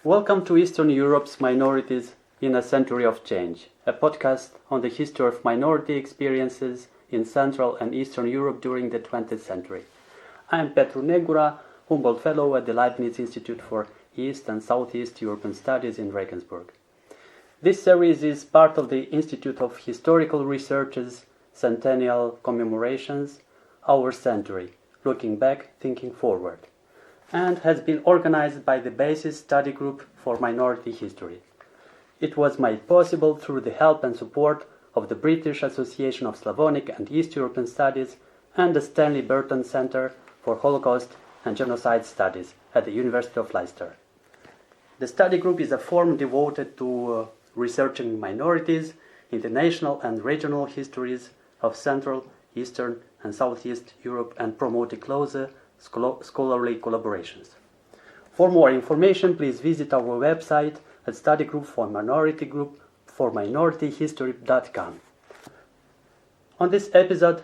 Welcome to Eastern Europe's Minorities in a Century of Change, a podcast on the history of minority experiences in Central and Eastern Europe during the 20th century. I am Petru Negură, Humboldt Fellow at the Leibniz Institute for East and Southeast European Studies in Regensburg. This series is part of the Institute of Historical Research's Centennial Commemorations, Our Century, Looking Back, Thinking Forward, and has been organized by the Basis Study Group for Minority History. It was made possible through the help and support of the British Association of Slavonic and East European Studies and the Stanley Burton Center for Holocaust and Genocide Studies at the University of Leicester. The study group is a forum devoted to researching minorities in the national and regional histories of Central, Eastern and Southeast Europe and promoting closer scholarly collaborations. For more information, please visit our website at studygroup for minorityhistory.com. On this episode,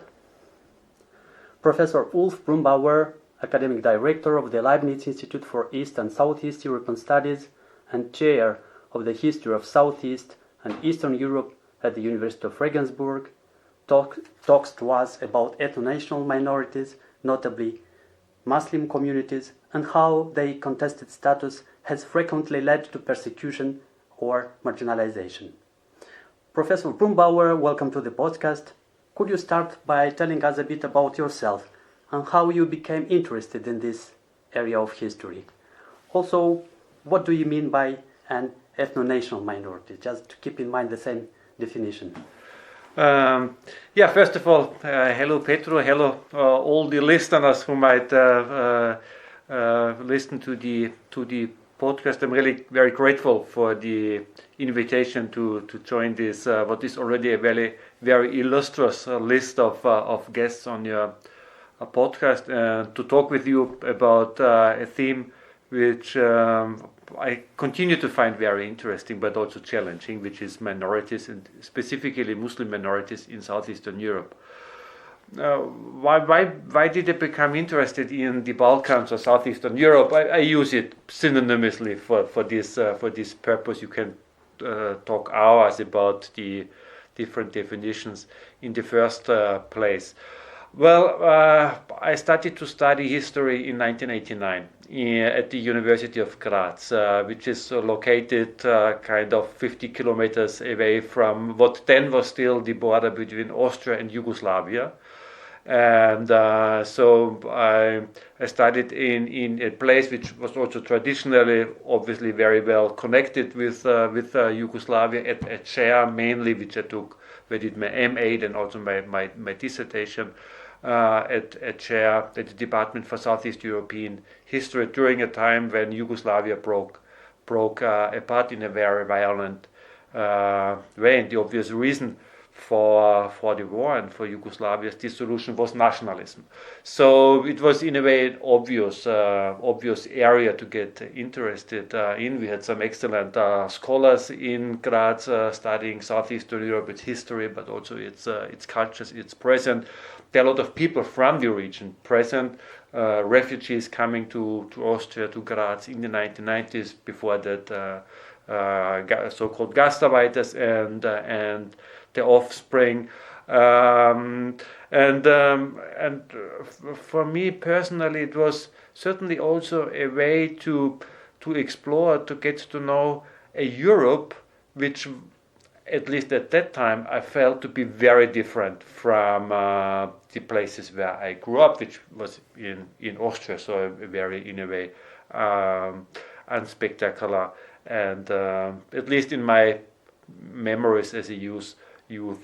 Professor Ulf Brunnbauer, Academic Director of the Leibniz Institute for East and Southeast European Studies and Chair of the History of Southeast and Eastern Europe at the University of Regensburg, talks to us about ethno-national minorities, notably Muslim communities, and how their contested status has frequently led to persecution or marginalization. Professor Brunnbauer, welcome to the podcast. Could you start by telling us a bit about yourself and how you became interested in this area of history? Also, what do you mean by an ethno-national minority, just to keep in mind the same definition? First of all, hello Petru, hello all the listeners who might listen to the podcast. I'm really very grateful for the invitation to join this what is already a very illustrious list of guests on your podcast, to talk with you about a theme which I continue to find very interesting but also challenging, which is minorities, and specifically Muslim minorities in Southeastern Europe. Why did I become interested in the Balkans or Southeastern Europe? I use it synonymously for this purpose. You can talk hours about the different definitions in the first place. Well, I started to study history in 1989 at the University of Graz, which is located kind of 50 kilometers away from what then was still the border between Austria and Yugoslavia. And so I studied in a place which was also traditionally, obviously, very well connected with Yugoslavia at Cher mainly, which I took, where I did my M.A. and also my dissertation. At Cher, at the Department for Southeast European History, during a time when Yugoslavia broke apart in a very violent way. And the obvious reason for the war and for Yugoslavia's dissolution was nationalism. So it was in a way an obvious area to get interested in. We had some excellent scholars in Graz studying Southeastern Europe, its history, but also its cultures, its present. There are a lot of people from the region present, refugees coming to Austria, to Graz in the 1990s, before that so-called Gastarbeiters and the offspring. And for me personally, it was certainly also a way to explore, to get to know a Europe which, at least at that time, I felt to be very different from the places where I grew up, which was in Austria, so very, in a way, unspectacular, and at least in my memories as a youth,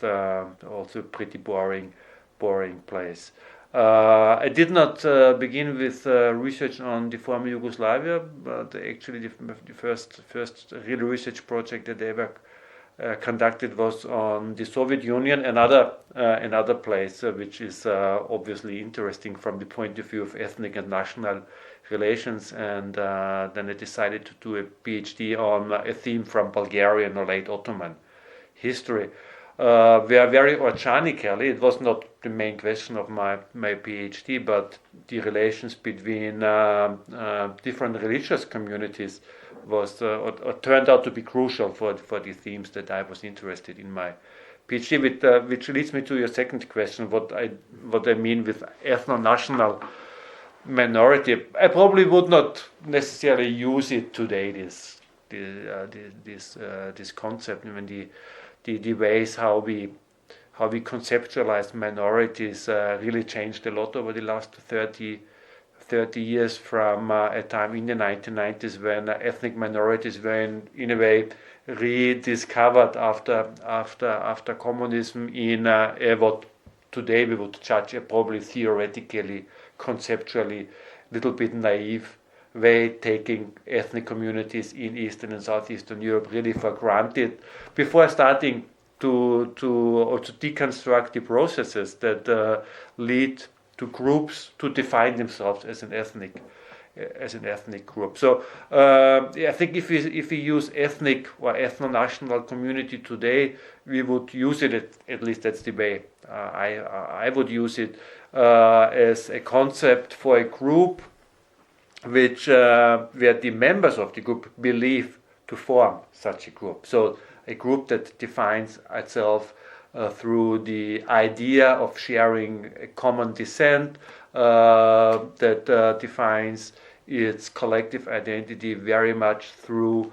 also pretty boring place. I did not begin with research on the former Yugoslavia, but actually the first real research project that I ever conducted was on the Soviet Union, another place which is obviously interesting from the point of view of ethnic and national relations, and then I decided to do a PhD on a theme from Bulgarian or late Ottoman history, where very organically, it was not the main question of my PhD, but the relations between different religious communities was or turned out to be crucial for the themes that I was interested in my PhD, which leads me to your second question, what I mean with ethno-national minority. I probably would not necessarily use it today, this concept. I mean, the ways how we conceptualize minorities really changed a lot over the last 30 years, from a time in the 1990s when ethnic minorities were in a way rediscovered after communism in what today we would judge a probably theoretically, conceptually, little bit naive way, taking ethnic communities in Eastern and Southeastern Europe really for granted, before starting to deconstruct the processes that lead to groups to define themselves as an ethnic group. So I think if we use ethnic or ethno-national community today, we would use it, at least that's the way I would use it, as a concept for a group which where the members of the group believe to form such a group. So a group that defines itself through the idea of sharing a common descent, that defines its collective identity very much through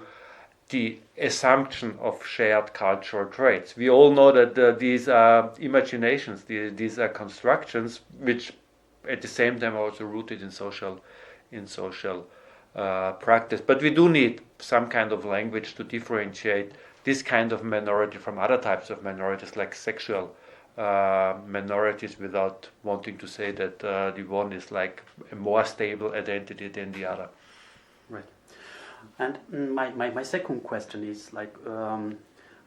the assumption of shared cultural traits. We all know that these are imaginations, these are constructions, which at the same time are also rooted in social practice. But we do need some kind of language to differentiate this kind of minority from other types of minorities, like sexual minorities, without wanting to say that the one is like a more stable identity than the other. Right. And my second question is like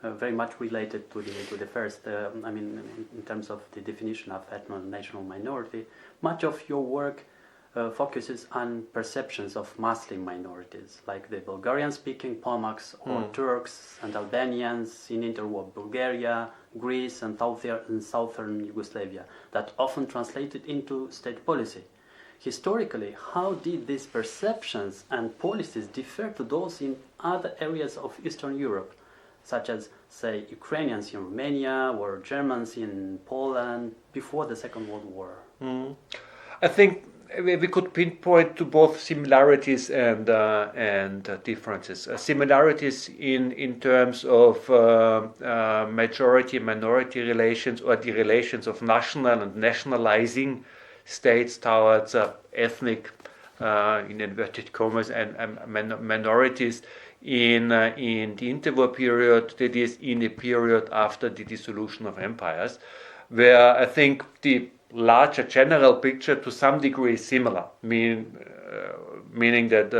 very much related to the first. I mean, in terms of the definition of ethno-national minority, much of your work focuses on perceptions of Muslim minorities, like the Bulgarian-speaking Pomaks or Turks and Albanians in interwar Bulgaria, Greece and southern Yugoslavia, that often translated into state policy. Historically, how did these perceptions and policies differ to those in other areas of Eastern Europe, such as, say, Ukrainians in Romania or Germans in Poland before the Second World War? I think we could pinpoint to both similarities and differences. Similarities in terms of majority-minority relations, or the relations of national and nationalizing states towards ethnic, in inverted commas, and minorities in the interwar period, that is, in a period after the dissolution of empires, where I think the larger general picture to some degree is similar, meaning that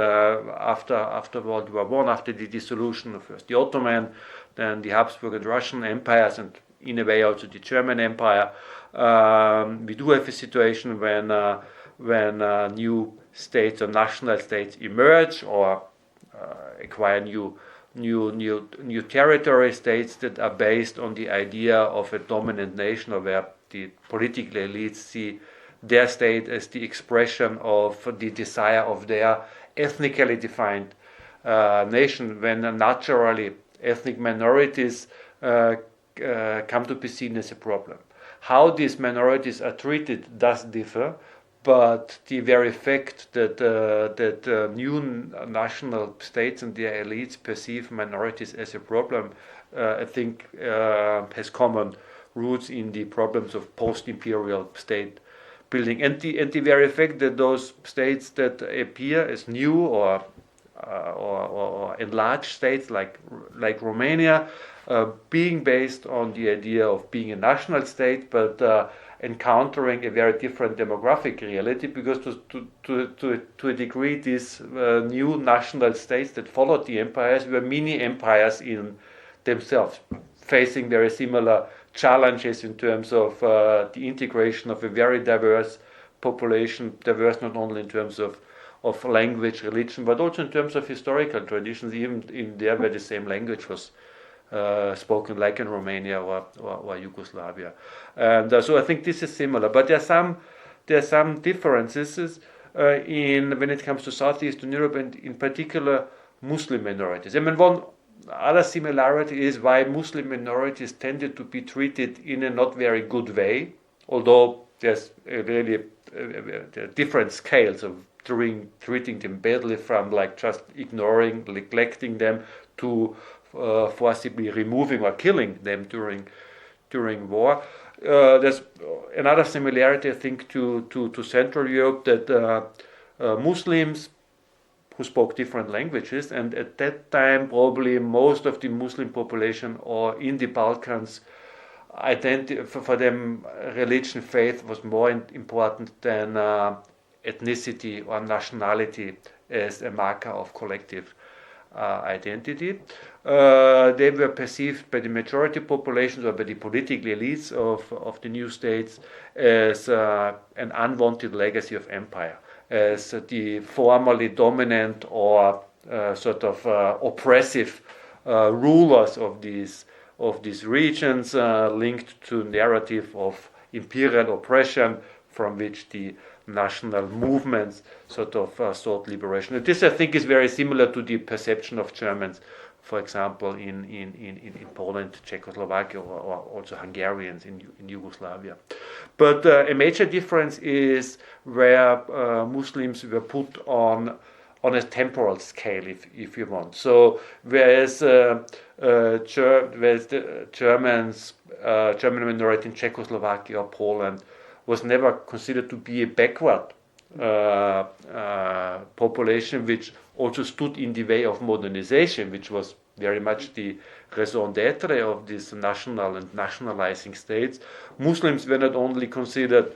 after World War I, after the dissolution of first the Ottoman, then the Habsburg and Russian empires, and in a way also the German Empire, we do have a situation when new states or national states emerge or acquire new territory states that are based on the idea of a dominant nation, or where the political elites see their state as the expression of the desire of their ethnically defined nation, when naturally ethnic minorities come to be seen as a problem. How these minorities are treated does differ, but the very fact that new national states and their elites perceive minorities as a problem, I think has common roots in the problems of post-imperial state building, and the very fact that those states that appear as new or enlarged states like Romania, being based on the idea of being a national state, but encountering a very different demographic reality, because to a degree these new national states that followed the empires were mini empires in themselves, facing very similar challenges in terms of the integration of a very diverse population, diverse not only in terms of language, religion, but also in terms of historical traditions, even in there where the same language was spoken like in Romania or Yugoslavia. And so I think this is similar. But there are some differences in when it comes to Southeastern Europe, and in particular Muslim minorities. I mean, one other similarity is why Muslim minorities tended to be treated in a not very good way, although there's really different scales of treating them badly, from like just ignoring, neglecting them, to forcibly removing or killing them during war. There's another similarity, I think, to Central Europe, that Muslims who spoke different languages, and at that time probably most of the Muslim population or in the Balkans, for them religion, faith was more important than ethnicity or nationality as a marker of collective identity. They were perceived by the majority populations or by the political elites of the new states as an unwanted legacy of empire, as the formerly dominant or sort of oppressive rulers of these regions, linked to narrative of imperial oppression, from which the national movements sort of sought liberation. And this, I think, is very similar to the perception of Germans, for example, in Poland, Czechoslovakia, or also Hungarians in Yugoslavia. But a major difference is where Muslims were put on a temporal scale, if you want. So whereas the German minority in Czechoslovakia or Poland was never considered to be a backward population, which also stood in the way of modernization, which was very much the raison d'etre of these national and nationalizing states. Muslims were not only considered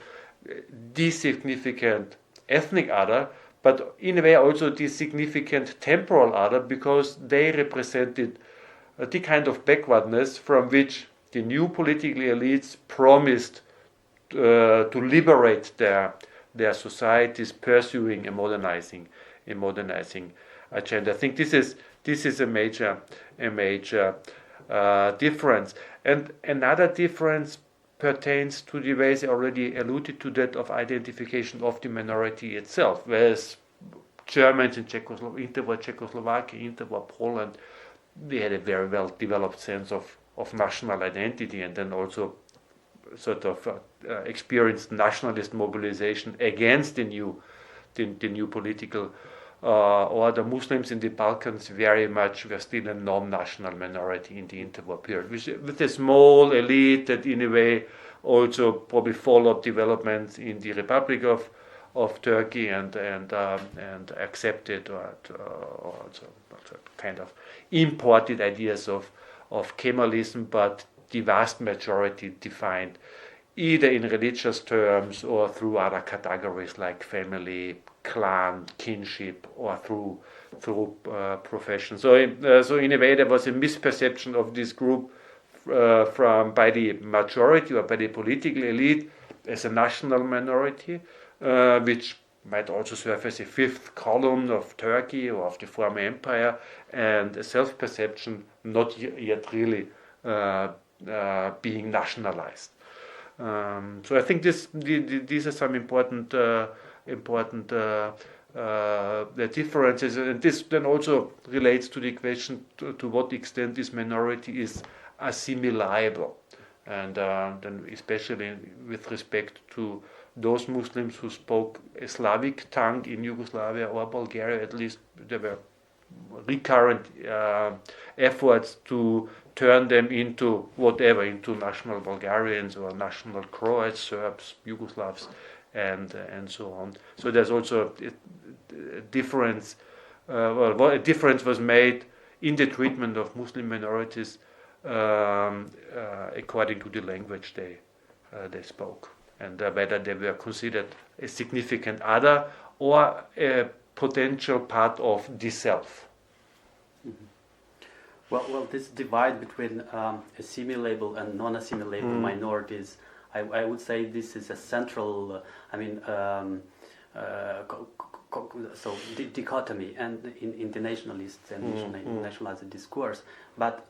the significant ethnic other, but in a way also the significant temporal other, because they represented the kind of backwardness from which the new political elites promised to liberate their societies, pursuing a modernizing agenda. I think this is a major difference. And another difference pertains to the ways I already alluded to, that of identification of the minority itself. Whereas Germans in interwar Czechoslovakia, interwar Poland, they had a very well developed sense of national identity, and then also sort of experienced nationalist mobilization against the new political order. Muslims in the Balkans very much were still a non-national minority in the interwar period, with a small elite that in a way also probably followed developments in the Republic of Turkey and accepted or kind of imported ideas of Kemalism, but the vast majority defined either in religious terms or through other categories like family, clan, kinship, or through profession. So in a way there was a misperception of this group by the majority or by the political elite as a national minority, which might also serve as a fifth column of Turkey or of the former empire, and a self-perception not yet really being nationalized. So I think these are some important differences, and this then also relates to the question to what extent this minority is assimilable, and then especially with respect to those Muslims who spoke a Slavic tongue in Yugoslavia or Bulgaria. At least there were recurrent efforts to turn them into national Bulgarians or national Croats, Serbs, Yugoslavs, and so on. So there's also a difference. A difference was made in the treatment of Muslim minorities according to the language they spoke, and whether they were considered a significant other or a potential part of the self. Mm-hmm. Well, this divide between assimilable and non-assimilable minorities, I would say this is a central, dichotomy and in the nationalists and nationalist discourse. But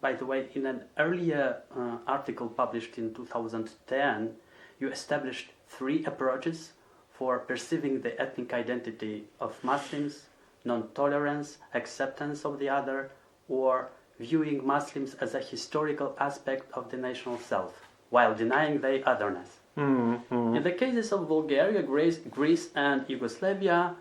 by the way, in an earlier article published in 2010, you established 3 approaches for perceiving the ethnic identity of Muslims: non-tolerance, acceptance of the other, or viewing Muslims as a historical aspect of the national self, while denying their otherness. In the cases of Bulgaria, Greece and Yugoslavia,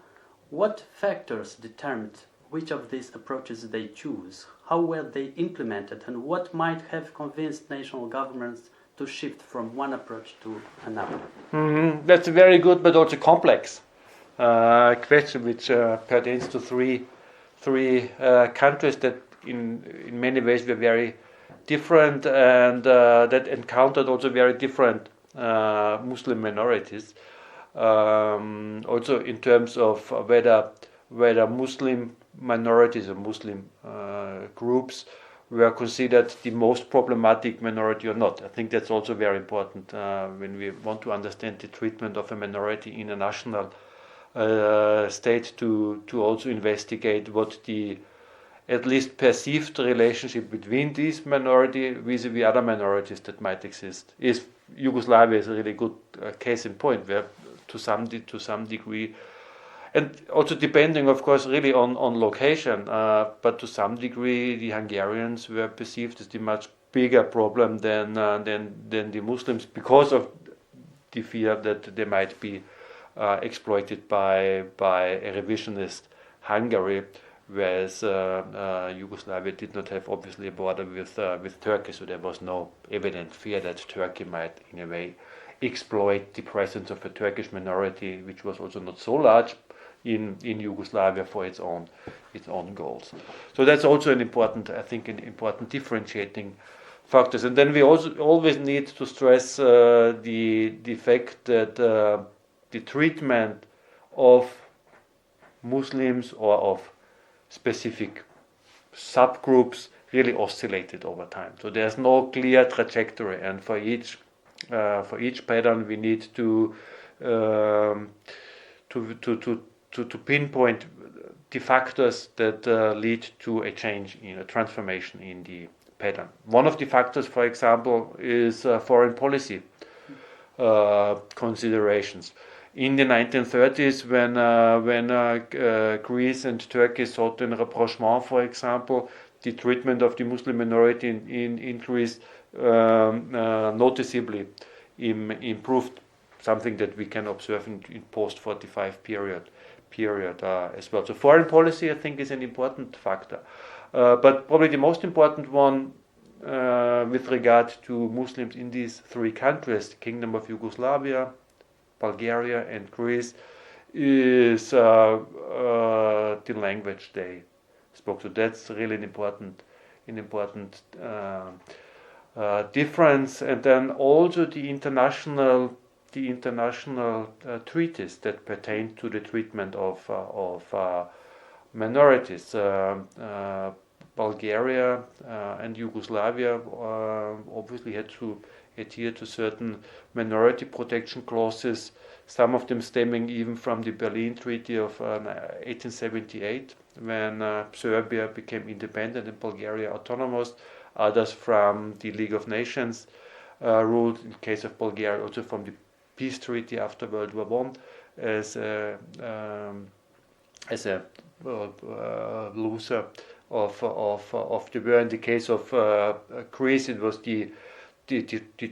what factors determined which of these approaches they choose? How were they implemented, and what might have convinced national governments to shift from one approach to another? That's a very good but also complex question, which pertains to three countries that in many ways were very different and that encountered also very different Muslim minorities. Also in terms of whether Muslim minorities or Muslim groups were considered the most problematic minority or not. I think that's also very important when we want to understand the treatment of a minority in a national state to also investigate what the at least perceived relationship between these minority vis-a-vis other minorities that might exist. Yugoslavia is a really good case in point, where to some degree, and also depending, of course, really on location, but to some degree, the Hungarians were perceived as the much bigger problem than the Muslims, because of the fear that they might be exploited by a revisionist Hungary, whereas Yugoslavia did not have obviously a border with Turkey, so there was no evident fear that Turkey might in a way exploit the presence of a Turkish minority, which was also not so large in Yugoslavia, for its own goals. So that's also an important differentiating factors. And then we also always need to stress the fact that the treatment of Muslims or of specific subgroups really oscillated over time. So there's no clear trajectory, and for each pattern we need to pinpoint the factors that lead to a change in a transformation in the pattern. One of the factors, for example, is foreign policy considerations. In the 1930s, when Greece and Turkey sought a rapprochement, for example, the treatment of the Muslim minority in Greece noticeably improved, something that we can observe in post-45 period as well. So foreign policy, I think, is an important factor. But probably the most important one with regard to Muslims in these 3 countries, the Kingdom of Yugoslavia, Bulgaria and Greece, is the language they spoke. So that's really an important difference. And then also the international treaties that pertain to the treatment of minorities. Bulgaria and Yugoslavia obviously had to adhere to certain minority protection clauses, some of them stemming even from the Berlin Treaty of 1878, when Serbia became independent and Bulgaria autonomous, others from the League of Nations ruled, in case of Bulgaria, also from the peace treaty after World War I, as a loser of the war. In the case of Greece, it was the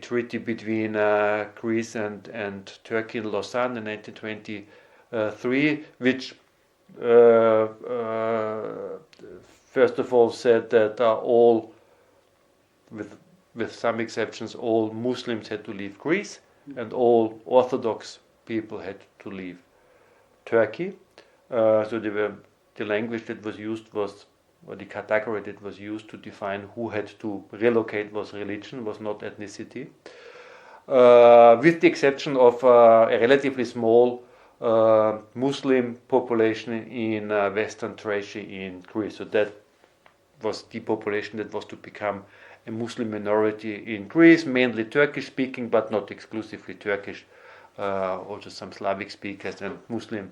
treaty between Greece and Turkey in Lausanne in 1923, which first of all said that all, with some exceptions, all Muslims had to leave Greece and all Orthodox people had to leave Turkey. So the language that was used was, or the category that was used to define who had to relocate was religion, was not ethnicity. With the exception of a relatively small Muslim population in Western Thracia in Greece. So that was the population that was to become a Muslim minority in Greece, mainly Turkish speaking, but not exclusively Turkish also some Slavic speakers and Muslim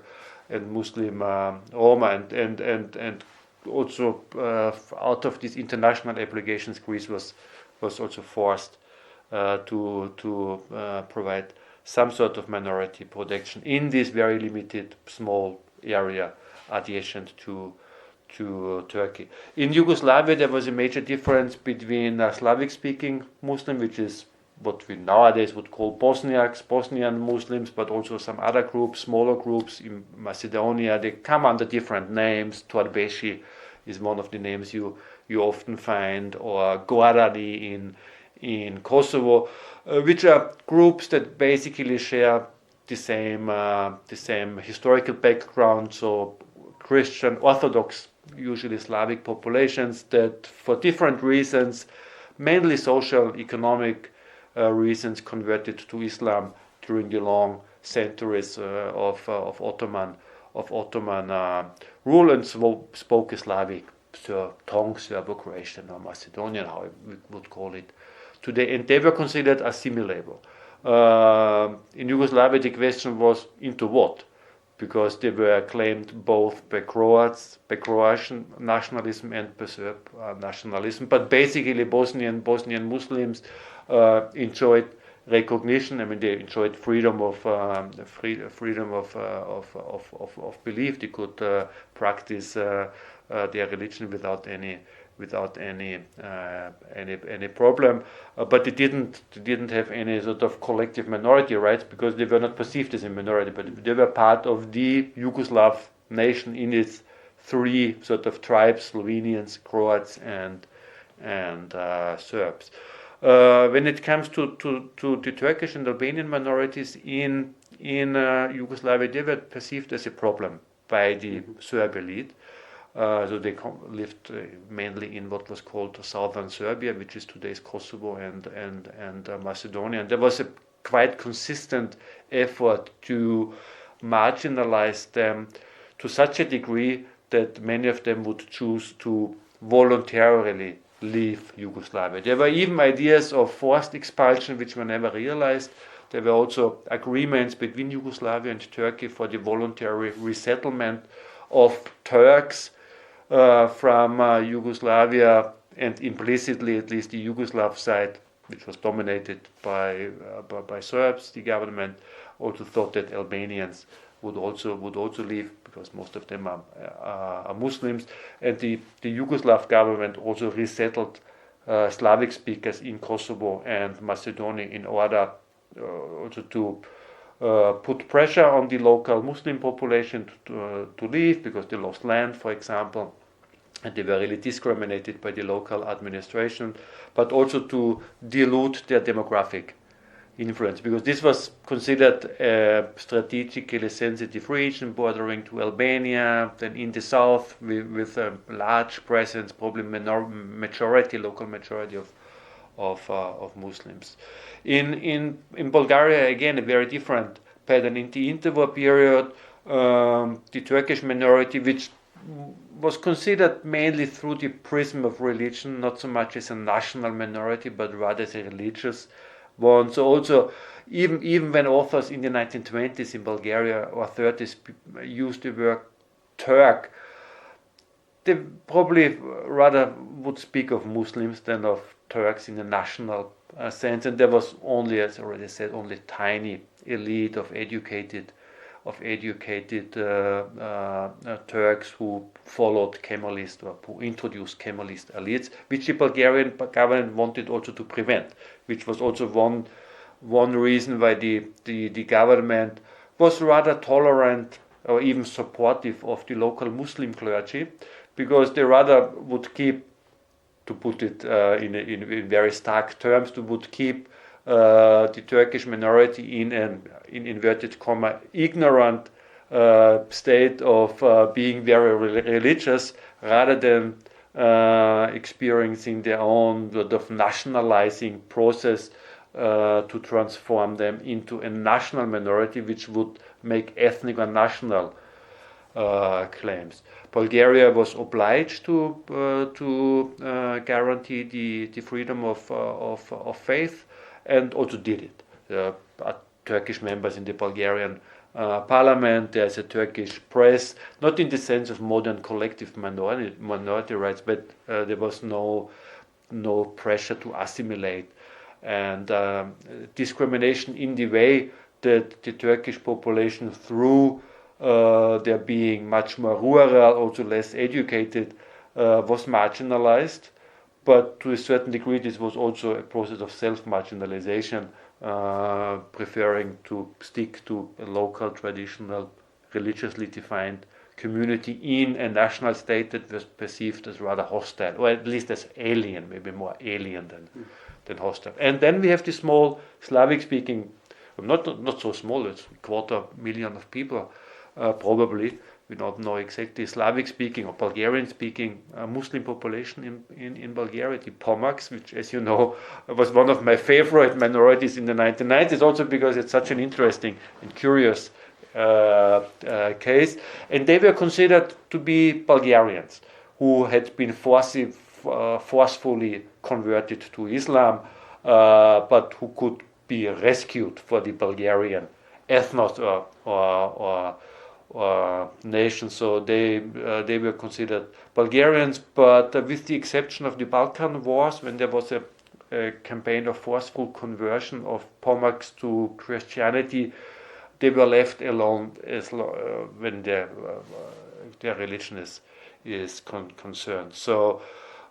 Roma, and also out of these international applications, Greece was also forced to provide some sort of minority protection in this very limited small area adjacent to Turkey. In Yugoslavia, there was a major difference between Slavic-speaking Muslim, which is what we nowadays would call Bosniaks, Bosnian Muslims, but also some other groups, smaller groups in Macedonia. They come under different names. Torbeši is one of the names you often find, or Gorani in Kosovo, which are groups that basically share the same historical background. So Christian, Orthodox, usually Slavic populations that, for different reasons, mainly social, economic reasons, converted to Islam during the long centuries of Ottoman rule, and spoke Slavic, tongue, Serbo-Croatian or Macedonian, how we would call it today, and they were considered assimilable. In Yugoslavia, the question was into what, because they were claimed both by Croats, by Croatian nationalism and by Serb nationalism. But basically, Bosnian Muslims enjoyed recognition. I mean, they enjoyed freedom of belief. They could practice their religion without any problem, but they didn't have any sort of collective minority rights, because they were not perceived as a minority, but they were part of the Yugoslav nation in its three sort of tribes: Slovenians, Croats, and Serbs. When it comes to the Turkish and Albanian minorities in Yugoslavia, they were perceived as a problem by the Serb elite. So they lived mainly in what was called southern Serbia, which is today's Kosovo and Macedonia. And there was a quite consistent effort to marginalize them to such a degree that many of them would choose to voluntarily leave Yugoslavia. There were even ideas of forced expulsion, which were never realized. There were also agreements between Yugoslavia and Turkey for the voluntary resettlement of Turks from Yugoslavia, and implicitly, at least the Yugoslav side, which was dominated by Serbs. The government also thought that Albanians would also leave, because most of them are Muslims, and the Yugoslav government also resettled Slavic speakers in Kosovo and Macedonia in order also to put pressure on the local Muslim population to leave, because they lost land, for example, and they were really discriminated by the local administration, but also to dilute their demographic influence, because this was considered a strategically sensitive region bordering to Albania, then in the south with a large presence, probably local majority of Muslims. In Bulgaria, again, a very different pattern. In the interwar period, the Turkish minority, which was considered mainly through the prism of religion, not so much as a national minority, but rather as a religious one. So also, even when authors in the 1920s in Bulgaria or 30s used the word Turk, they probably rather would speak of Muslims than of Turks in a national sense. And there was only, as I already said, only tiny elite of educated Turks who followed Kemalist, or who introduced Kemalist elites, which the Bulgarian government wanted also to prevent, which was also one reason why the government was rather tolerant or even supportive of the local Muslim clergy, because they rather would keep, to put it in very stark terms, would keep the Turkish minority in an, in inverted comma, ignorant state of being very religious, rather than experiencing their own sort of nationalizing process to transform them into a national minority, which would make ethnic or national claims. Bulgaria was obliged to guarantee the freedom of faith, and also did it. Turkish members in the Bulgarian parliament. There's a Turkish press, not in the sense of modern collective minority rights, but there was no pressure to assimilate, and discrimination in the way that the Turkish population, through their being much more rural, also less educated, was marginalized. But to a certain degree, this was also a process of self-marginalization, preferring to stick to a local, traditional, religiously defined community in a national state that was perceived as rather hostile, or at least as alien, maybe more alien than hostile. And then we have the small Slavic-speaking, not so small, it's 250,000 of people, probably. We don't know exactly, Slavic-speaking or Bulgarian-speaking Muslim population in Bulgaria, the Pomaks, which, as you know, was one of my favorite minorities in the 1990s, also because it's such an interesting and curious case. And they were considered to be Bulgarians who had been forcefully converted to Islam, but who could be rescued for the Bulgarian ethnos or nation. So they were considered Bulgarians, but with the exception of the Balkan Wars, when there was a campaign of forceful conversion of Pomaks to Christianity, they were left alone when their religion is concerned. So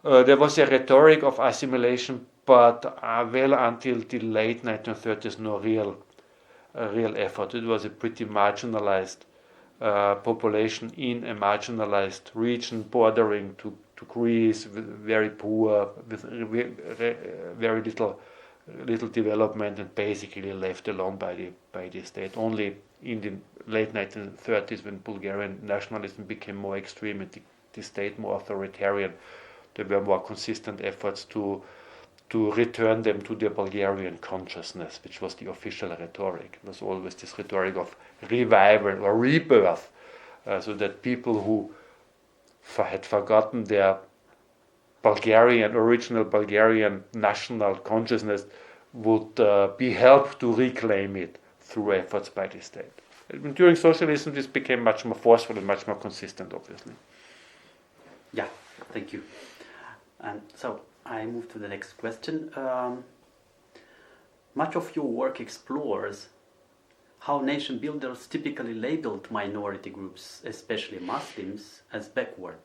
there was a rhetoric of assimilation, but well until the late 1930s, no real effort. It was a pretty marginalized population in a marginalized region bordering to Greece, very poor, with very little development, and basically left alone by the state. Only in the late 1930s, when Bulgarian nationalism became more extreme and the state more authoritarian, there were more consistent efforts to return them to their Bulgarian consciousness, which was the official rhetoric. It was always this rhetoric of revival or rebirth, so that people who had forgotten their original Bulgarian national consciousness would be helped to reclaim it through efforts by the state. During socialism, this became much more forceful and much more consistent, obviously. Yeah, thank you. And so I move to the next question. Much of your work explores how nation builders typically labeled minority groups, especially Muslims, as backward.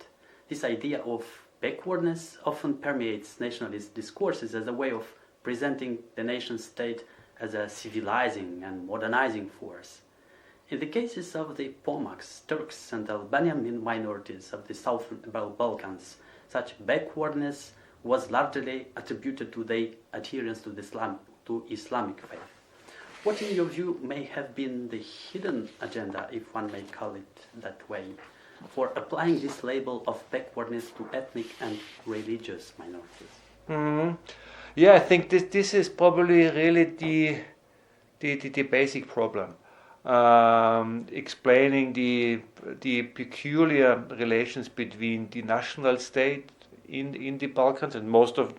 This idea of backwardness often permeates nationalist discourses as a way of presenting the nation state as a civilizing and modernizing force. In the cases of the Pomaks, Turks and Albanian minorities of the Southern Balkans, such backwardness was largely attributed to their adherence to Islamic faith. What, in your view, may have been the hidden agenda, if one may call it that way, for applying this label of backwardness to ethnic and religious minorities? Mm-hmm. Yeah, I think this is probably really the basic problem. Explaining the peculiar relations between the national state in the Balkans, and most of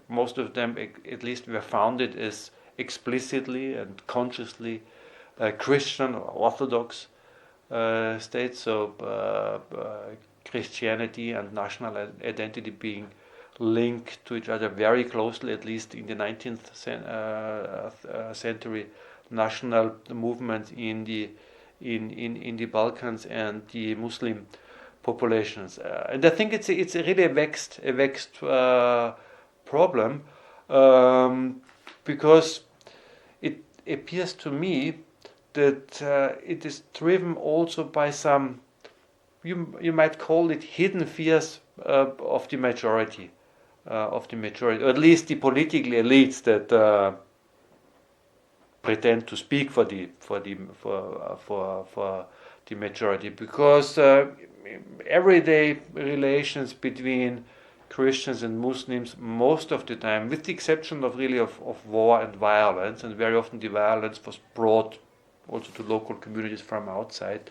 them at least were founded as explicitly and consciously Christian or Orthodox states. So Christianity and national identity being linked to each other very closely, at least in the 19th century. National movements in the Balkans and the Muslim populations, and I think it's really a vexed problem, because it appears to me that it is driven also by some, you might call it, hidden fears of the majority, or at least the political elites that pretend to speak for the majority, because everyday relations between Christians and Muslims, most of the time, with the exception of war and violence, and very often the violence was brought also to local communities from outside,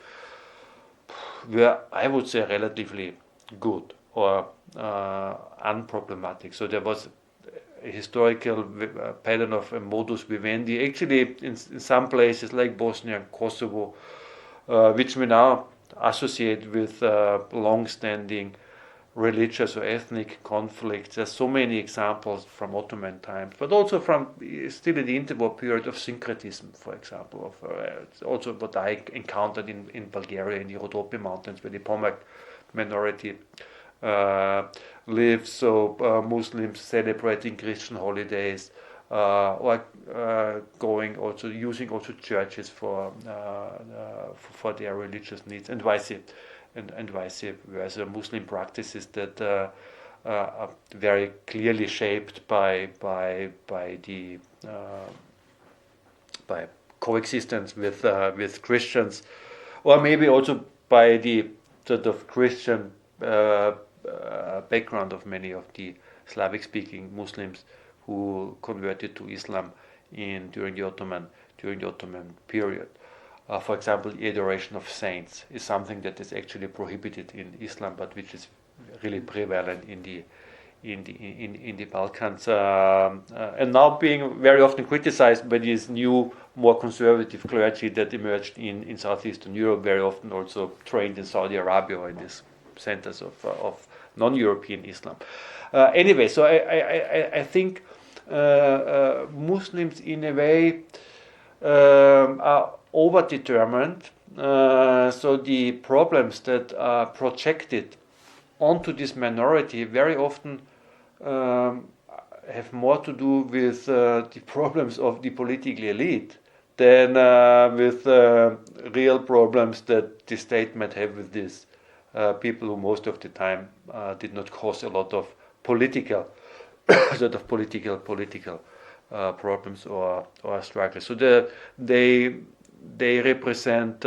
were, I would say, relatively good or unproblematic. So there was historical pattern of a modus vivendi. Actually, in some places like Bosnia and Kosovo, which we now associate with long-standing religious or ethnic conflicts. There's so many examples from Ottoman times, but also from still in the interwar period of syncretism, for example, of also what I encountered in Bulgaria in the Rhodope Mountains, where the Pomak minority lives. So Muslims celebrating Christian holidays, or going also using also churches for their religious needs, and vice versa. Muslim practices that are very clearly shaped by coexistence with Christians, or maybe also by the sort of Christian background of many of the Slavic-speaking Muslims who converted to Islam during the Ottoman period. For example, the adoration of saints is something that is actually prohibited in Islam, but which is really prevalent in the Balkans, and now being very often criticized by this new, more conservative clergy that emerged in southeastern Europe, very often also trained in Saudi Arabia or in these centers of non-European Islam. Anyway, so I think Muslims in a way are overdetermined, so the problems that are projected onto this minority very often have more to do with the problems of the political elite than with real problems that the state might have with these people who most of the time did not cause a lot of political problems or struggles. So they represent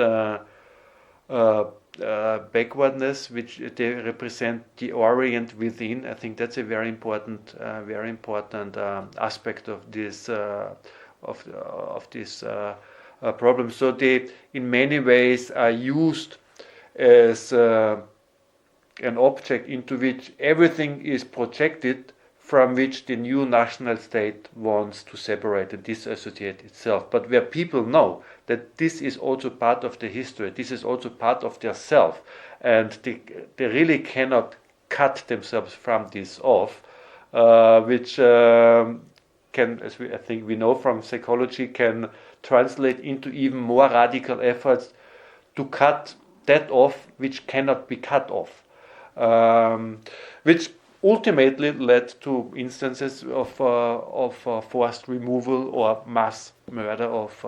backwardness, which they represent the Orient within. I think that's a very important aspect of this problem. So they, in many ways, are used as an object into which everything is projected, from which the new national state wants to separate and disassociate itself. But where people know that this is also part of the history, this is also part of their self, and they really cannot cut themselves from this off, which can, as I think we know from psychology, can translate into even more radical efforts to cut that off which cannot be cut off, which ultimately led to instances of forced removal or mass murder of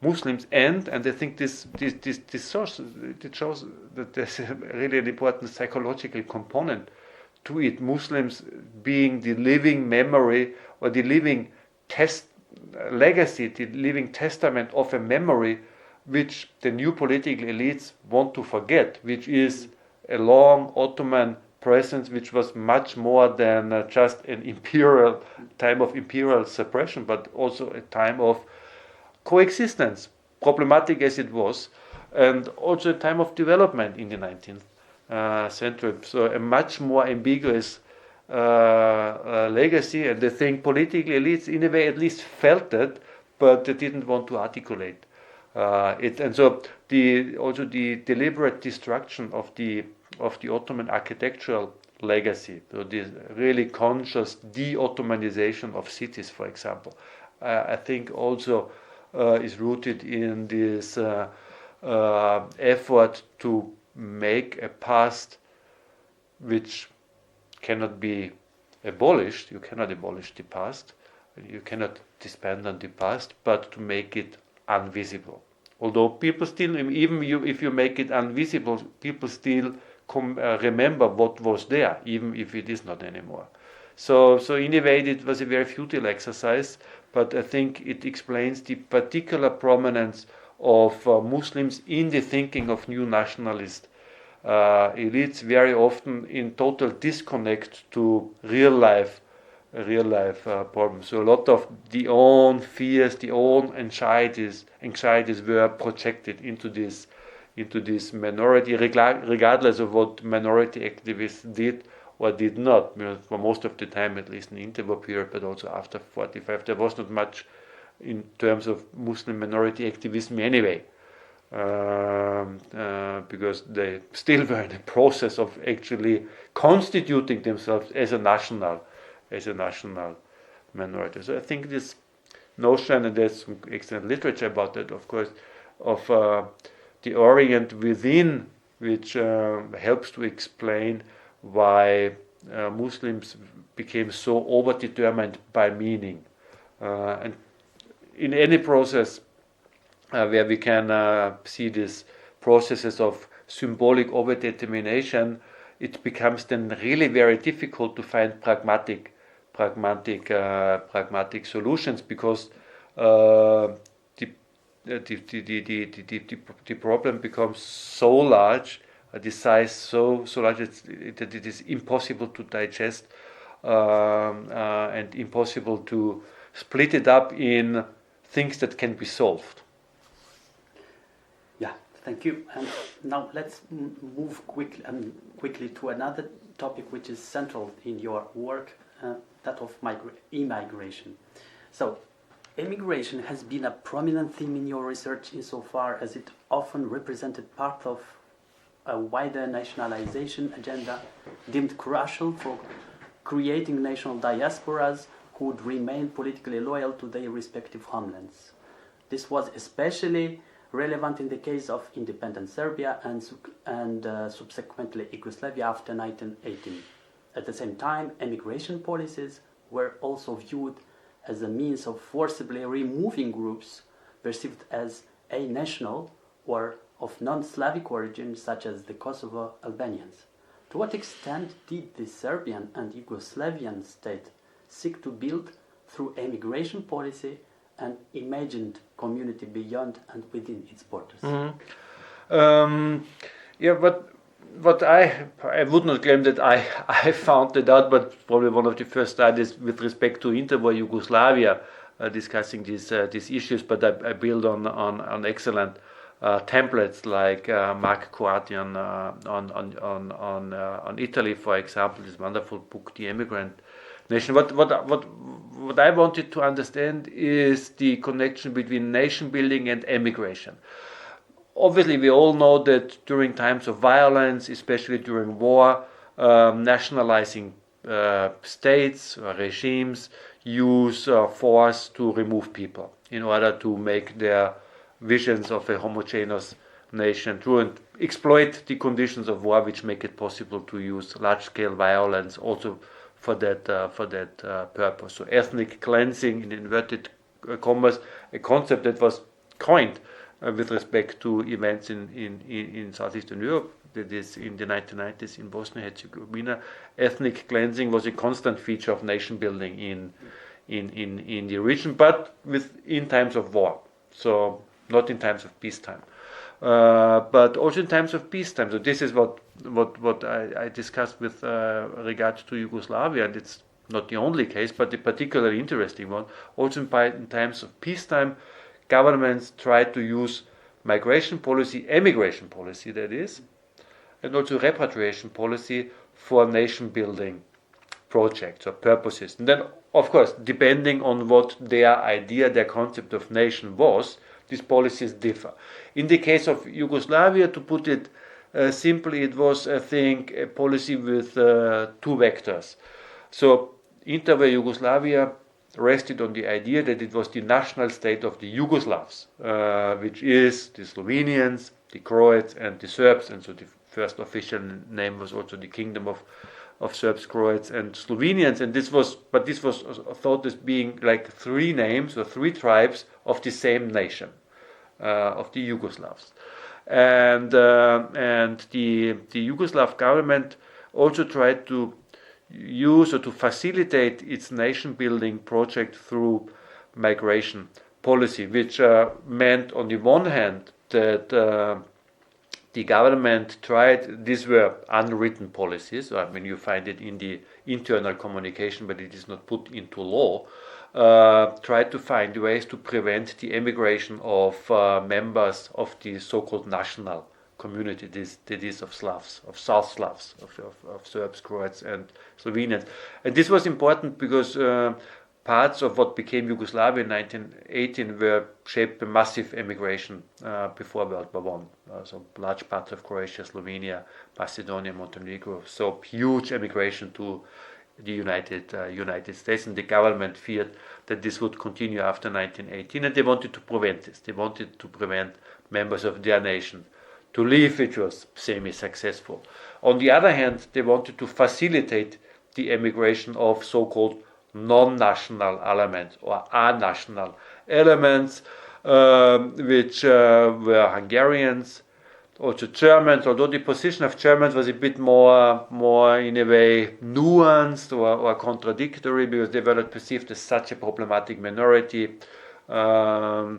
Muslims, and I think this shows that there's really an important psychological component to it. Muslims being the living memory or the living legacy, the living testament of a memory which the new political elites want to forget, which is a long Ottoman presence, which was much more than just an time of imperial suppression, but also a time of coexistence, problematic as it was, and also a time of development in the 19th century. So a much more ambiguous legacy, and I think political elites in a way at least felt it, but they didn't want to articulate it. And so the deliberate destruction of the Ottoman architectural legacy, so this really conscious de-Ottomanization of cities, for example, I think also is rooted in this effort to make a past which cannot be abolished. You cannot abolish the past, you cannot disband on the past, but to make it invisible. Although people still, if you make it invisible, people still remember what was there, even if it is not anymore. So in a way, it was a very futile exercise, but I think it explains the particular prominence of Muslims in the thinking of new nationalist elites, very often in total disconnect to real life problems. So a lot of the own fears, the own anxieties were projected into this minority, regardless of what minority activists did or did not. For most of the time, at least in the interwar period, but also after 45, there was not much in terms of Muslim minority activism anyway, because they still were in the process of actually constituting themselves as a national minority. So I think this notion, and there's some excellent literature about that, of course, of the Orient within, which helps to explain why Muslims became so overdetermined by meaning. And in any process where we can see these processes of symbolic overdetermination, it becomes then really very difficult to find pragmatic solutions, because the problem becomes so large, the size so large that it is impossible to digest and impossible to split it up in things that can be solved. Yeah, thank you. And now let's move quickly to another topic which is central in your work, that of immigration. So, immigration has been a prominent theme in your research insofar as it often represented part of a wider nationalization agenda deemed crucial for creating national diasporas who would remain politically loyal to their respective homelands. This was especially relevant in the case of independent Serbia and subsequently Yugoslavia after 1918. At the same time, immigration policies were also viewed as a means of forcibly removing groups perceived as a-national or of non-Slavic origin, such as the Kosovo Albanians. To what extent did the Serbian and Yugoslavian state seek to build, through immigration policy, an imagined community beyond and within its borders? But I would not claim that I found it out, but probably one of the first studies with respect to interwar Yugoslavia discussing these issues. But I build on excellent templates like Mark Coartian on Italy, for example, this wonderful book, The Immigrant Nation. What I wanted to understand is the connection between nation building and emigration. Obviously, we all know that during times of violence, especially during war, nationalizing states or regimes use force to remove people in order to make their visions of a homogeneous nation true, and exploit the conditions of war which make it possible to use large-scale violence also for that purpose. So ethnic cleansing, in inverted commas, a concept that was coined with respect to events in Southeastern Europe, that is in the 1990s in Bosnia-Herzegovina. Ethnic cleansing was a constant feature of nation building in the region, but in times of war. So not in times of peacetime, but also in times of peacetime. So this is what I discussed with regards to Yugoslavia, and it's not the only case, but the particularly interesting one. Also in times of peacetime, governments try to use migration policy, emigration policy that is, and also repatriation policy for nation building projects or purposes. And then, of course, depending on what their idea, their concept of nation was, these policies differ. In the case of Yugoslavia, to put it simply, it was, I think, a policy with two vectors. So interwar Yugoslavia rested on the idea that it was the national state of the Yugoslavs, which is the Slovenians, the Croats, and the Serbs. And so the first official name was also the Kingdom of Serbs, Croats, and Slovenians. And this was thought as being like three names or three tribes of the same nation, of the Yugoslavs. And the Yugoslav government also tried to use or to facilitate its nation building project through migration policy, which meant on the one hand that the government tried, these were unwritten policies, I mean you find it in the internal communication but it is not put into law, tried to find ways to prevent the emigration of members of the so-called national community, that is of Slavs, of South Slavs, of Serbs, Croats, and Slovenians. And this was important because parts of what became Yugoslavia in 1918 were shaped by massive emigration before World War I. So large parts of Croatia, Slovenia, Macedonia, Montenegro. So huge emigration to the United States, and the government feared that this would continue after 1918, and they wanted to prevent this. They wanted to prevent members of their nation to leave, which was semi-successful. On the other hand, they wanted to facilitate the emigration of so-called non-national elements or a-national elements, which were Hungarians, also Germans, although the position of Germans was a bit more in a way nuanced or contradictory, because they were not perceived as such a problematic minority, at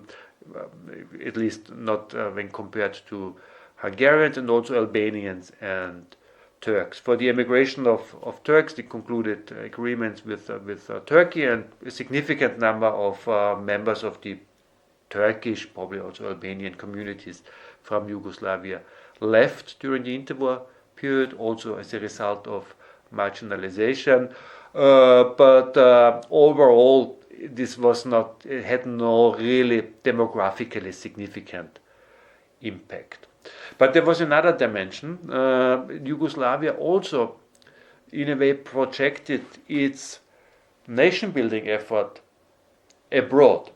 least not when compared to Hungarians and also Albanians and Turks. For the emigration of Turks, they concluded agreements with Turkey, and a significant number of members of the Turkish, probably also Albanian communities from Yugoslavia left during the interwar period, also as a result of marginalization. But overall, this was not, it had no really demographically significant impact. But there was another dimension. Yugoslavia also, in a way, projected its nation-building effort abroad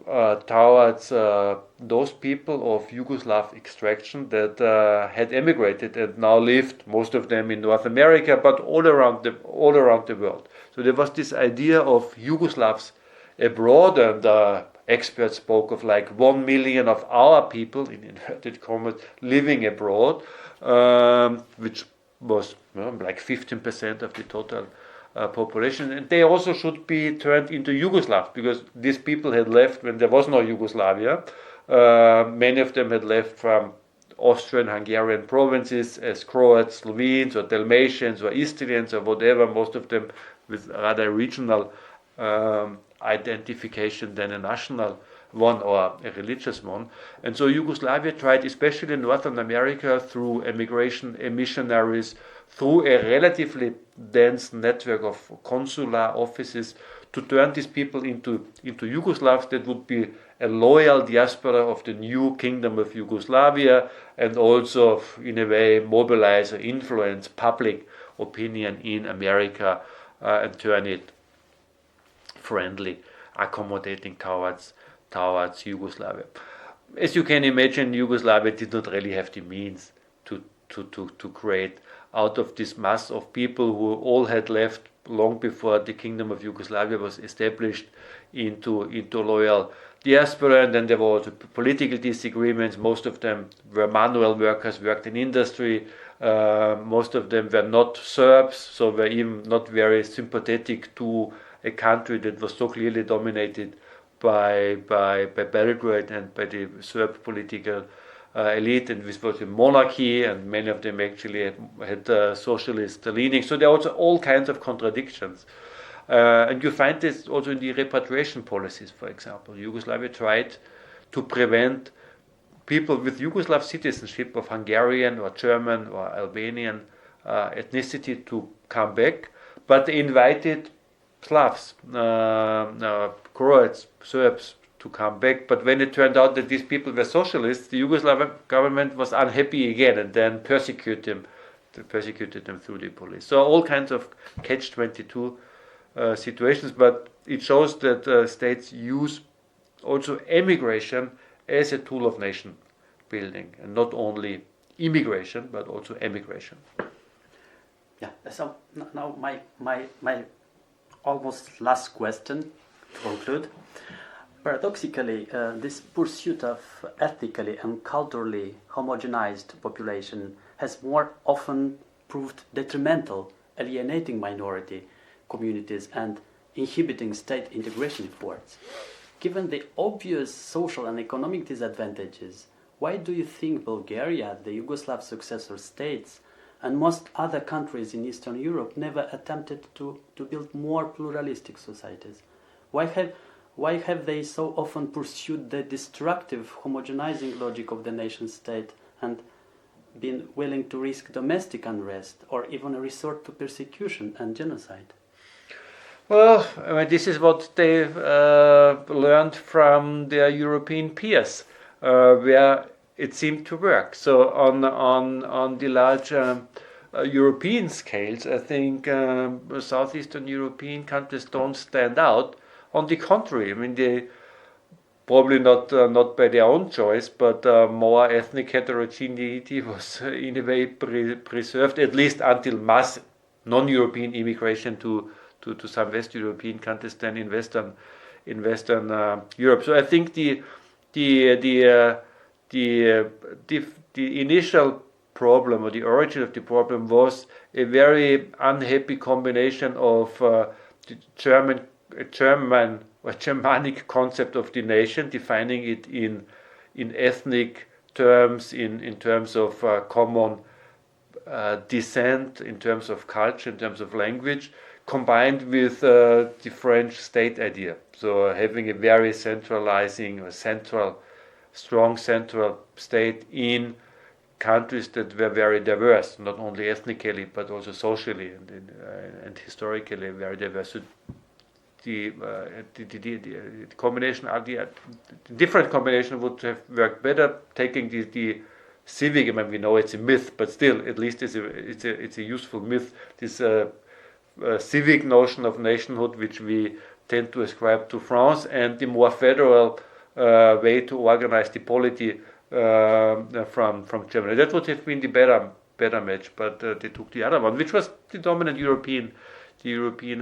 towards those people of Yugoslav extraction that had emigrated and now lived, most of them in North America, but all around the world. So there was this idea of Yugoslavs abroad, and experts spoke of like 1 million of our people, in inverted commas, living abroad, which was like 15% of the total population, and they also should be turned into Yugoslavs, because these people had left when there was no Yugoslavia. Many of them had left from Austrian, Hungarian provinces as Croats, Slovenes, or Dalmatians, or Istrians, or whatever, most of them with rather regional identification than a national one or a religious one. And so Yugoslavia tried, especially in Northern America, through emigration, missionaries, through a relatively dense network of consular offices, to turn these people into Yugoslavs that would be a loyal diaspora of the new kingdom of Yugoslavia, and also in a way mobilize or influence public opinion in America and turn it friendly, accommodating towards Yugoslavia. As you can imagine, Yugoslavia did not really have the means to create out of this mass of people who all had left long before the kingdom of Yugoslavia was established into loyal diaspora. And then there were also political disagreements. Most of them were manual workers, worked in industry. Most of them were not Serbs, so were even not very sympathetic to a country that was so clearly dominated by Belgrade and by the Serb political elite, and this was a monarchy, and many of them actually had socialist leanings. So there are also all kinds of contradictions. And you find this also in the repatriation policies, for example. Yugoslavia tried to prevent people with Yugoslav citizenship of Hungarian or German or Albanian ethnicity to come back, but they invited Slavs, Croats, Serbs to come back. But when it turned out that these people were socialists, the Yugoslav government was unhappy again, and then persecuted them through the police. So all kinds of catch-22 situations, but it shows that states use also emigration as a tool of nation building, and not only immigration but also emigration. Yeah. So now my almost last question to conclude. Paradoxically, this pursuit of ethnically and culturally homogenized population has more often proved detrimental, alienating minority communities and inhibiting state integration efforts. Given the obvious social and economic disadvantages, why do you think Bulgaria, the Yugoslav successor states, and most other countries in Eastern Europe never attempted to build more pluralistic societies? Why have they so often pursued the destructive homogenizing logic of the nation state and been willing to risk domestic unrest or even resort to persecution and genocide? Well, I mean, this is what they've learned from their European peers, where it seemed to work. So on the large European scales, I think Southeastern European countries don't stand out. On the contrary, I mean, they probably not by their own choice, but more ethnic heterogeneity was in a way preserved, at least until mass non-European immigration to some West European countries than in Western Europe. So I think the initial problem, or the origin of the problem, was a very unhappy combination of the Germanic concept of the nation, defining it in ethnic terms, in terms of common descent, in terms of culture, in terms of language, combined with the French state idea. So having a very centralizing or strong central state in countries that were very diverse, not only ethnically but also socially and historically very diverse. So the combination, the different combination would have worked better. Taking the civic, I mean, we know it's a myth, but still, at least it's a useful myth. This civic notion of nationhood, which we tend to ascribe to France, and the more federal way to organize the polity from Germany. That would have been the better match, but they took the other one, which was the dominant European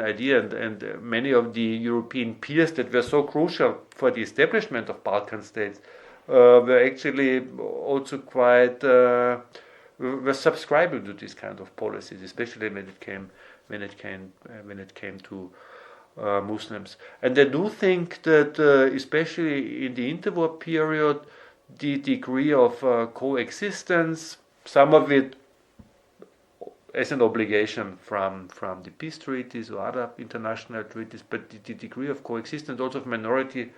idea, and many of the European peers that were so crucial for the establishment of Balkan states were actually also quite were subscribing to this kind of policies, especially when it came to Muslims. And I do think that especially in the interwar period, the degree of coexistence, some of it as an obligation from the peace treaties or other international treaties, but the degree of coexistence also of minority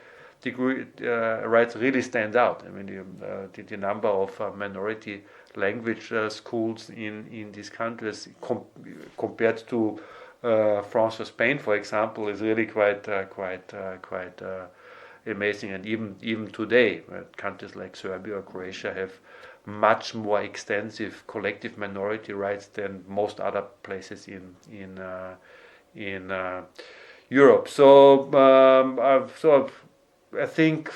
rights really stands out. I mean, the number of minority language schools in these countries compared to France or Spain, for example, is really quite amazing. And even today, countries like Serbia or Croatia have much more extensive collective minority rights than most other places in Europe. So I think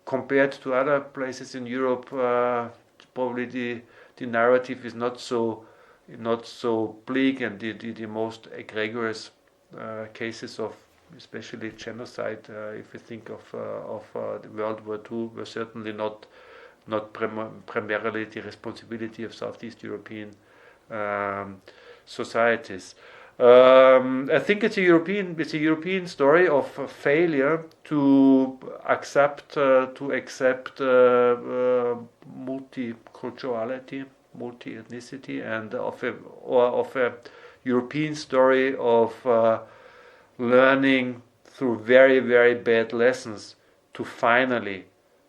compared to other places in Europe, probably the narrative is not so bleak, and the most egregious cases of especially genocide, if you think of the World War II, were certainly not primarily the responsibility of Southeast European societies. I think it's a European story of failure to accept multiculturality, multi-ethnicity, and of a European story of learning through very, very bad lessons to finally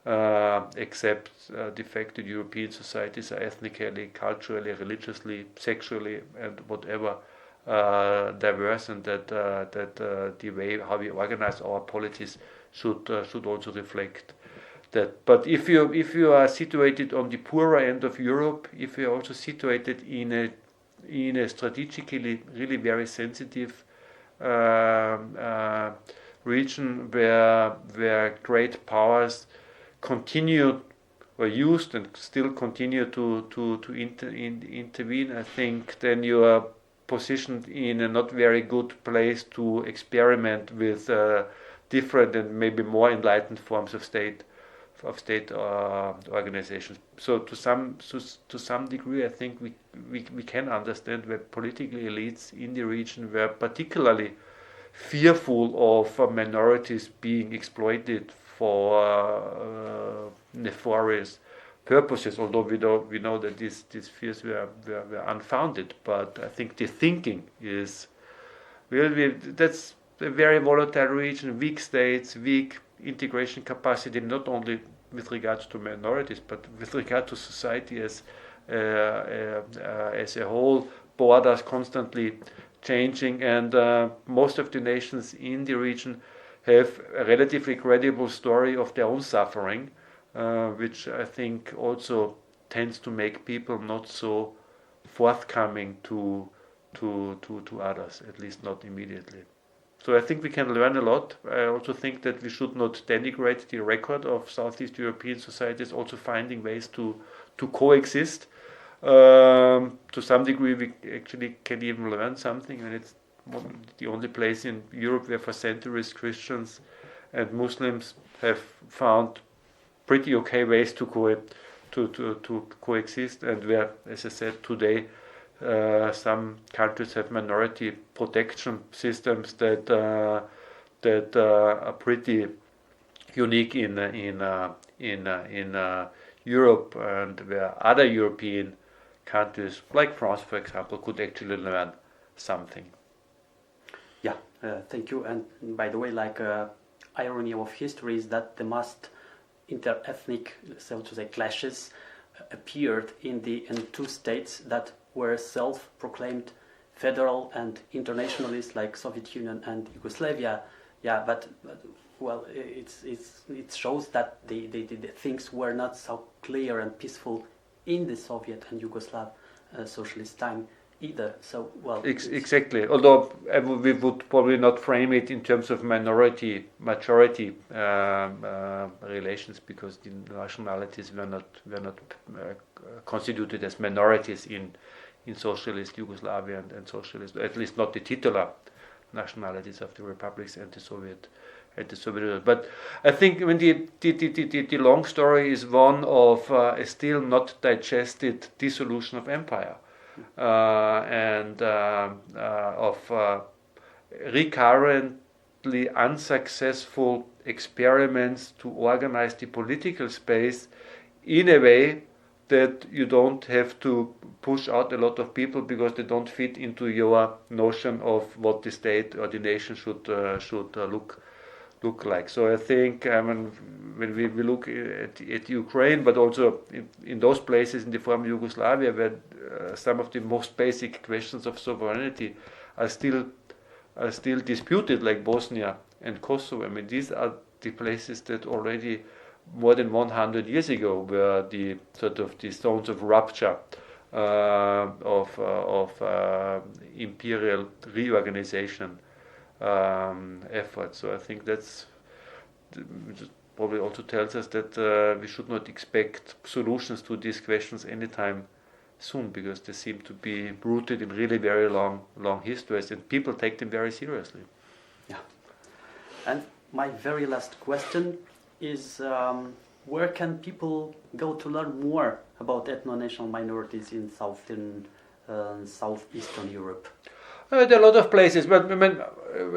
accept the fact that European societies are ethnically, culturally, religiously, sexually, and whatever diverse, and that the way how we organize our polities should also reflect that. But if you are situated on the poorer end of Europe, if you are also situated in a strategically really very sensitive region where great powers continue or used and still continue to intervene, I think then you are positioned in a not very good place to experiment with different and maybe more enlightened forms of state organizations. So to some degree, I think we can understand where political elites in the region were particularly fearful of minorities being exploited for nefarious purposes. Although we know that these fears were unfounded, but I think the thinking is that's a very volatile region, weak states, weak integration capacity, not only with regards to minorities, but with regard to society as as a whole, borders constantly changing, and most of the nations in the region have a relatively credible story of their own suffering, which I think also tends to make people not so forthcoming to others, at least not immediately. So I think we can learn a lot. I also think that we should not denigrate the record of Southeast European societies also finding ways to coexist. To some degree, we actually can even learn something, and it's the only place in Europe where for centuries Christians and Muslims have found pretty okay ways to coexist, and where, as I said, today some countries have minority protection systems that are pretty unique in Europe, and where other European countries, like France, for example, could actually learn something. Yeah, thank you. And by the way, irony of history is that the most interethnic, so to say, clashes appeared in two states that were self-proclaimed federal and internationalist, like Soviet Union and Yugoslavia. Yeah, but well, it shows that the things were not so clear and peaceful in the Soviet and Yugoslav socialist time either. So well, exactly. Although we would probably not frame it in terms of minority-majority relations, because the nationalities were not constituted as minorities in socialist Yugoslavia and socialist, at least not the titular nationalities of the republics and the Soviet Union. But I think the long story is one of a still not digested dissolution of empire, and of recurrently unsuccessful experiments to organize the political space in a way that you don't have to push out a lot of people because they don't fit into your notion of what the state or the nation should look like. So I think when we look at Ukraine, but also in those places in the former Yugoslavia where some of the most basic questions of sovereignty are still disputed, like Bosnia and Kosovo. I mean, these are the places that already more than 100 years ago were the sort of the stones of rupture of imperial reorganization efforts. So I think that's probably also tells us that we should not expect solutions to these questions anytime soon, because they seem to be rooted in really very long histories, and people take them very seriously. Yeah. And my very last question is, where can people go to learn more about ethno-national minorities in southeastern Europe? There are a lot of places, but I mean,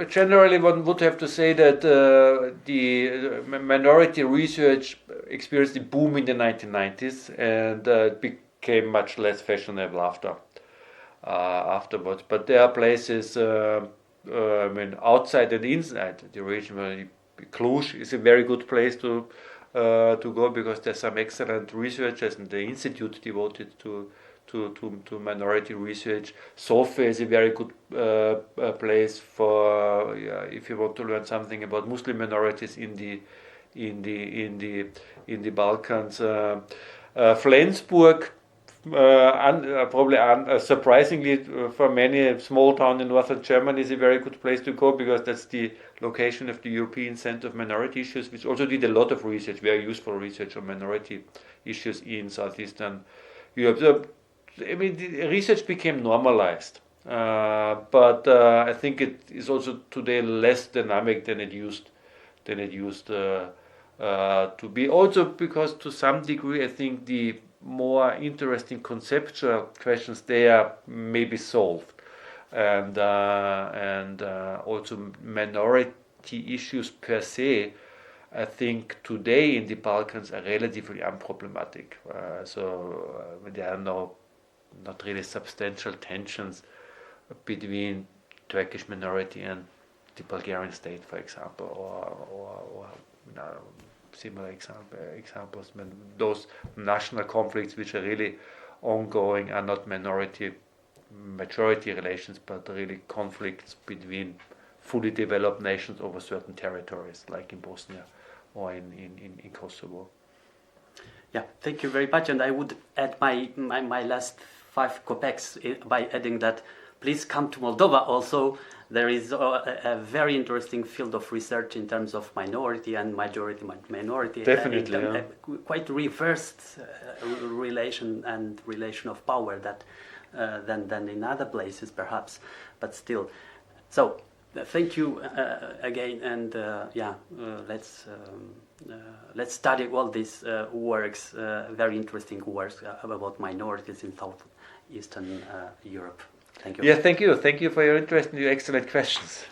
generally one would have to say that the minority research experienced a boom in the 1990s, and became much less fashionable afterwards. But there are places, outside and inside the region. Cluj is a very good place to go, because there's some excellent researchers and the institute devoted to minority research. Sofia is a very good place for if you want to learn something about Muslim minorities in the Balkans. Flensburg, surprisingly for many, a small town in northern Germany, is a very good place to go, because that's the location of the European Center of Minority Issues, which also did a lot of research, very useful research on minority issues in southeastern Europe. So, I mean, the research became normalized, but I think it is also today less dynamic than it used to be. Also because to some degree, I think the more interesting conceptual questions there may be solved, and also minority issues per se, I think today in the Balkans are relatively unproblematic. There are not really substantial tensions between Turkish minority and the Bulgarian state, for example, or similar examples. When those national conflicts which are really ongoing are not minority-majority relations, but really conflicts between fully developed nations over certain territories, like in Bosnia or in Kosovo. Yeah, thank you very much. And I would add my last 5 kopecks by adding that please come to Moldova also. There is a very interesting field of research in terms of minority and majority minority. Definitely, quite reversed relation of power that than in other places perhaps, but still. So thank you again, and let's study all these works, very interesting works about minorities in Southeastern Europe. Thank you. Yeah, thank you. Thank you for your interest and your excellent questions.